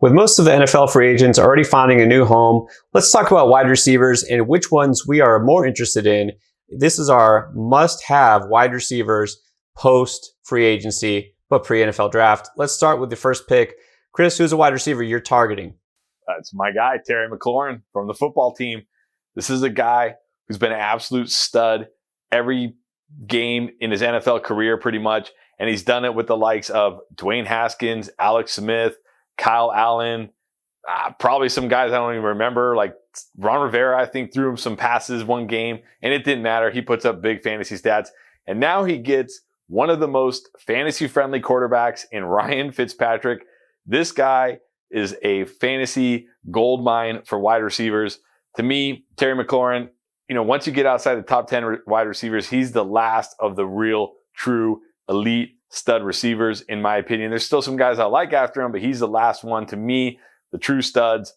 With most of the NFL free agents already finding a new home, let's talk about wide receivers and which ones we are more interested in. This is our must-have wide receivers post-free agency, but pre-NFL draft. Let's start with the first pick. Chris, who's a wide receiver you're targeting? It's my guy, Terry McLaurin from the football team. This is a guy who's been an absolute stud every game in his NFL career pretty much, and he's done it with the likes of Dwayne Haskins, Alex Smith, Kyle Allen, probably some guys I don't even remember, like Ron Rivera, I think, threw him some passes one game, and it didn't matter. He puts up big fantasy stats, and now he gets one of the most fantasy-friendly quarterbacks in Ryan Fitzpatrick. This guy is a fantasy gold mine for wide receivers. To me, Terry McLaurin, once you get outside the top 10 wide receivers, he's the last of the real, true, elite stud receivers, in my opinion. There's still some guys I like after him, but he's the last one. To me, the true studs,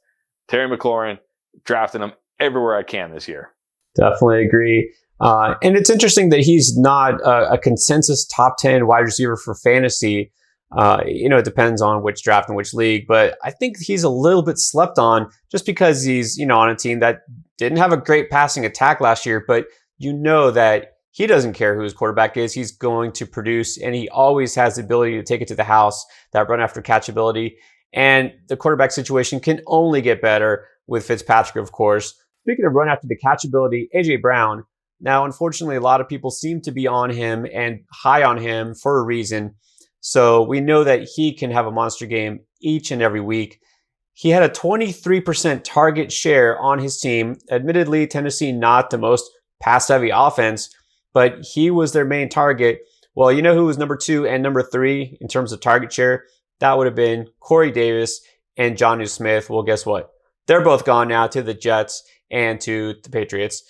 Terry McLaurin, drafting him everywhere I can this year. Definitely agree. And it's interesting that he's not a consensus top 10 wide receiver for fantasy. It depends on which draft and which league, but I think he's a little bit slept on just because he's, on a team that didn't have a great passing attack last year, but that he doesn't care who his quarterback is. He's going to produce, and he always has the ability to take it to the house, that run after catch ability. And the quarterback situation can only get better with Fitzpatrick, of course. Speaking of run after the catch ability, A.J. Brown. Now, unfortunately, a lot of people seem to be on him and high on him for a reason. So we know that he can have a monster game each and every week. He had a 23% target share on his team. Admittedly, Tennessee not the most pass-heavy offense, but he was their main target. Well, you know who was number 2 and number 3 in terms of target share? That would have been Corey Davis and Jonnu Smith. Well, guess what? They're both gone now to the Jets and to the Patriots.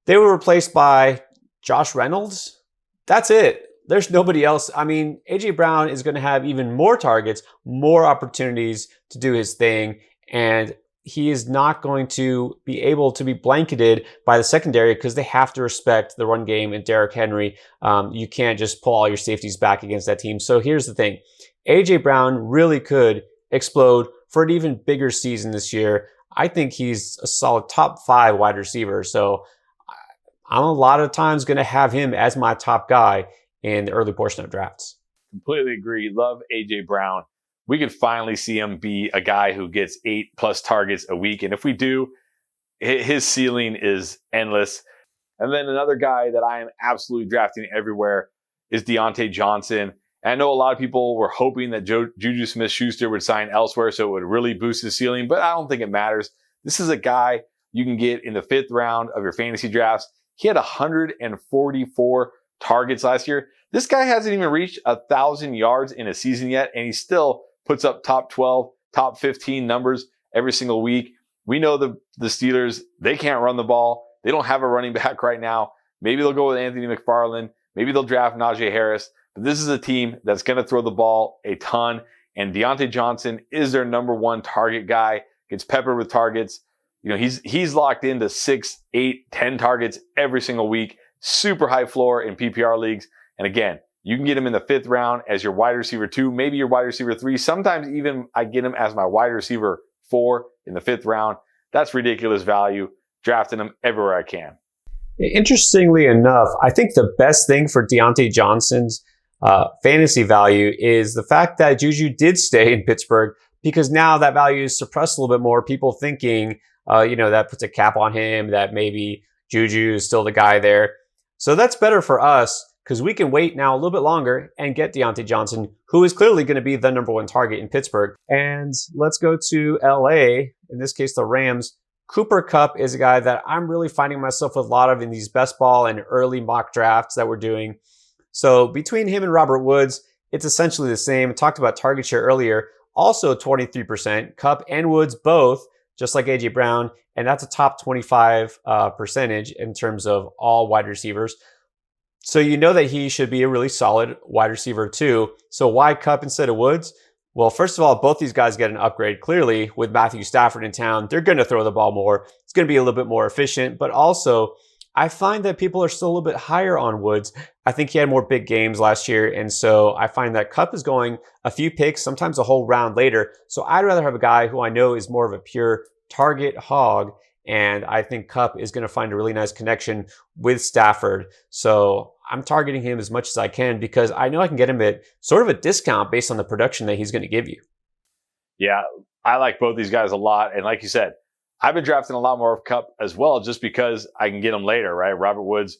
They were replaced by Josh Reynolds. That's it. There's nobody else. I mean, A.J. Brown is going to have even more targets, more opportunities to do his thing, and he is not going to be able to be blanketed by the secondary because they have to respect the run game and Derrick Henry. You can't just pull all your safeties back against that team. So here's the thing. A.J. Brown really could explode for an even bigger season this year. I think he's a solid top 5 wide receiver. So I'm a lot of times going to have him as my top guy in the early portion of drafts. Completely agree. Love A.J. Brown. We could finally see him be a guy who gets 8+ targets a week. And if we do, his ceiling is endless. And then another guy that I am absolutely drafting everywhere is Diontae Johnson. And I know a lot of people were hoping that Juju Smith-Schuster would sign elsewhere so it would really boost his ceiling, but I don't think it matters. This is a guy you can get in the 5th round of your fantasy drafts. He had 144 targets last year. This guy hasn't even reached 1,000 yards in a season yet, and he still puts up top 12, top 15 numbers every single week. We know the Steelers, they can't run the ball. They don't have a running back right now. Maybe they'll go with Anthony McFarland. Maybe they'll draft Najee Harris. But this is a team that's going to throw the ball a ton, and Diontae Johnson is their number 1 target guy. Gets peppered with targets. He's locked into 6, 8, 10 targets every single week. Super high floor in PPR leagues. And again, you can get him in the 5th round as your wide receiver 2, maybe your wide receiver 3. Sometimes even I get him as my wide receiver 4 in the 5th round. That's ridiculous value. Drafting him everywhere I can. Interestingly enough, I think the best thing for Diontae Johnson's fantasy value is the fact that Juju did stay in Pittsburgh, because now that value is suppressed a little bit more. People thinking, that puts a cap on him, that maybe Juju is still the guy there. So that's better for us because we can wait now a little bit longer and get Diontae Johnson, who is clearly going to be the number 1 target in Pittsburgh. And let's go to LA, in this case, the Rams. Cooper Kupp is a guy that I'm really finding myself with a lot of in these best ball and early mock drafts that we're doing. So between him and Robert Woods, it's essentially the same. I talked about target share earlier, also 23%. Kupp and Woods both, just like A.J. Brown, and that's a top 25 percentage in terms of all wide receivers. So that he should be a really solid wide receiver too. So why Kupp instead of Woods? Well, first of all, both these guys get an upgrade. Clearly, with Matthew Stafford in town, they're going to throw the ball more. It's going to be a little bit more efficient, but also I find that people are still a little bit higher on Woods. I think he had more big games last year, and so I find that Kupp is going a few picks, sometimes a whole round later. So I'd rather have a guy who I know is more of a pure target hog, and I think Kupp is going to find a really nice connection with Stafford. So I'm targeting him as much as I can because I know I can get him at sort of a discount based on the production that he's going to give you. Yeah, I like both these guys a lot. And like you said, I've been drafting a lot more of Kupp as well, just because I can get him later, right? Robert Woods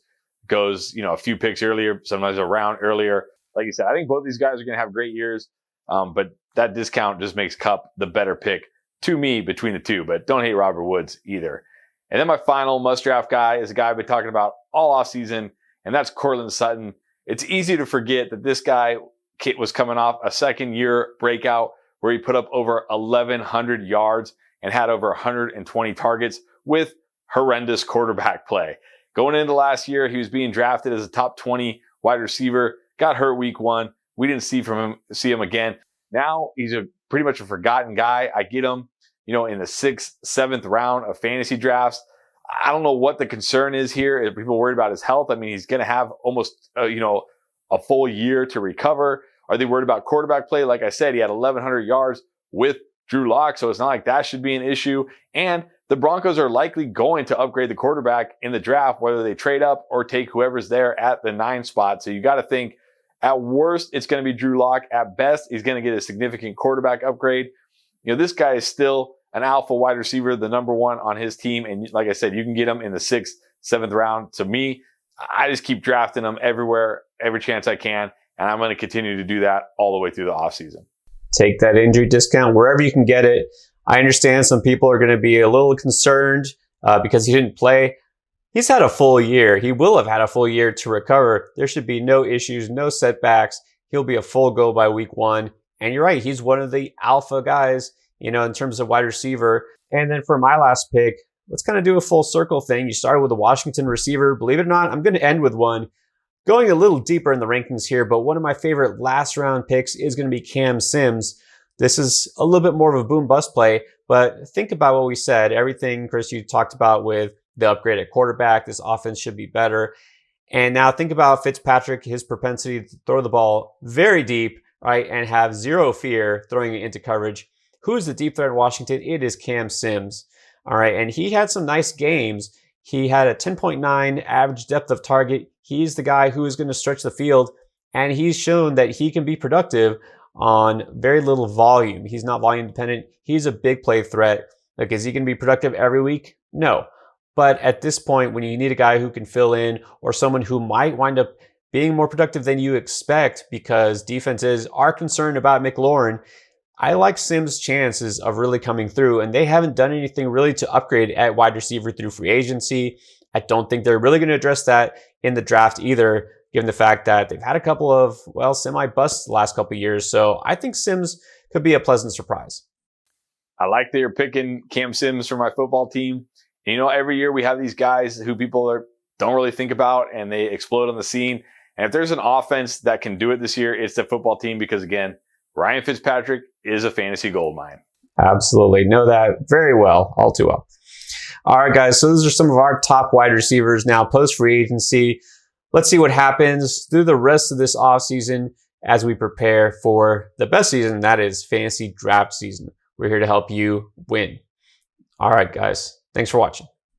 goes, a few picks earlier, sometimes a round earlier. Like you said, I think both these guys are going to have great years. But that discount just makes Kupp the better pick to me between the two. But don't hate Robert Woods either. And then my final must draft guy is a guy I've been talking about all offseason, and that's Courtland Sutton. It's easy to forget that this guy was coming off a second-year breakout where he put up over 1,100 yards and had over 120 targets with horrendous quarterback play. Going into last year, he was being drafted as a top 20 wide receiver, got hurt week 1. We didn't see him again. Now he's pretty much a forgotten guy. I get him, in the 6th, 7th round of fantasy drafts. I don't know what the concern is here. Are people worried about his health? I mean, he's going to have almost, a full year to recover. Are they worried about quarterback play? Like I said, he had 1,100 yards with Drew Lock, so it's not like that should be an issue. And the Broncos are likely going to upgrade the quarterback in the draft, whether they trade up or take whoever's there at the 9 spot. So you got to think, at worst, it's going to be Drew Lock. At best, he's going to get a significant quarterback upgrade. This guy is still an alpha wide receiver, the number 1 on his team. And like I said, you can get him in the 6th, 7th round. To me, I just keep drafting him everywhere, every chance I can. And I'm going to continue to do that all the way through the offseason. Take that injury discount wherever you can get it. I understand some people are going to be a little concerned because he didn't play. He's had a full year. He will have had a full year to recover. There should be no issues, no setbacks. He'll be a full go by week 1. And you're right, he's one of the alpha guys, in terms of wide receiver. And then for my last pick, let's kind of do a full circle thing. You started with a Washington receiver. Believe it or not, I'm going to end with one. Going a little deeper in the rankings here, but one of my favorite last round picks is going to be Cam Sims. This is a little bit more of a boom bust play, but think about what we said. Everything, Chris, you talked about with the upgrade at quarterback. This offense should be better. And now think about Fitzpatrick, his propensity to throw the ball very deep, right, and have zero fear throwing it into coverage. Who's the deep threat in Washington? It is Cam Sims. All right, and he had some nice games. He had a 10.9 average depth of target. He's the guy who is going to stretch the field, and he's shown that he can be productive on very little volume. He's not volume dependent. He's a big play threat. Like, is he going to be productive every week? No. But at this point, when you need a guy who can fill in or someone who might wind up being more productive than you expect because defenses are concerned about McLaurin, I like Sims' chances of really coming through, and they haven't done anything really to upgrade at wide receiver through free agency. I don't think they're really going to address that in the draft either, given the fact that they've had a couple of, semi-busts the last couple of years. So I think Sims could be a pleasant surprise. I like that you're picking Cam Sims for my football team. And, every year we have these guys who people don't really think about, and they explode on the scene. And if there's an offense that can do it this year, it's the football team because, again, Ryan Fitzpatrick is a fantasy goldmine. Absolutely. Know that very well, all too well. All right, guys. So those are some of our top wide receivers now post-free agency. Let's see what happens through the rest of this offseason as we prepare for the best season, and that is fantasy draft season. We're here to help you win. All right, guys. Thanks for watching.